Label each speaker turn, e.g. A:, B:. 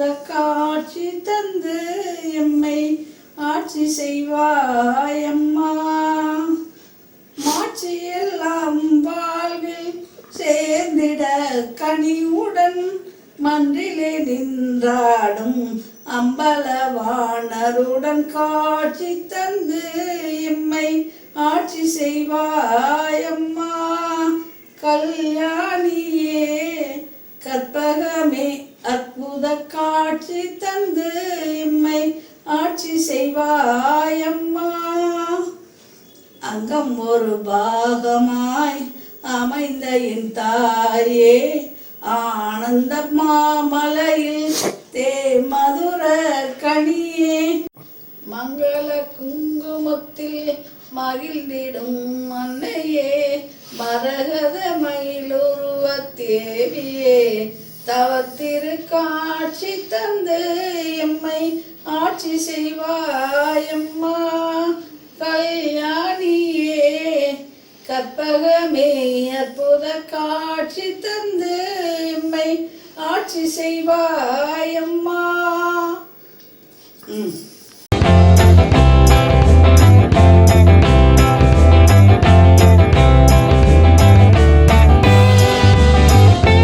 A: அற்புத காட்சி தந்து எம்மை ஆட்சி செய்வாயம்மா. மாட்சியெல்லாம் வாழ்வில் சேர்ந்திட கனிவுடன் மன்றிலே நின்றாடும் அம்பலவாணருடன் காட்சி தந்து எம்மை ஆட்சி செய்வாயம்மா. கல்யாணியே கற்பகமே அற்புத காட்சி தந்து எம்மை ஆட்சி செய்வாயம்மா. அங்கம் ஒரு பாகமாய் அமைந்த என் தாயே, ஆனந்த மாமலையில் மதுர கனியே, மங்கள குங்குமத்தில் மகிழ்ந்திடும் அன்னையே, மரகத மயிலுருவ தேவியே, தவத்திரு காட்சி தந்து எம்மை ஆட்சி செய்வாயம்மா. கல்யாணியே கற்பகமே அற்புத காட்சி தந்து எம்மை ஆட்சி செய்வாய்.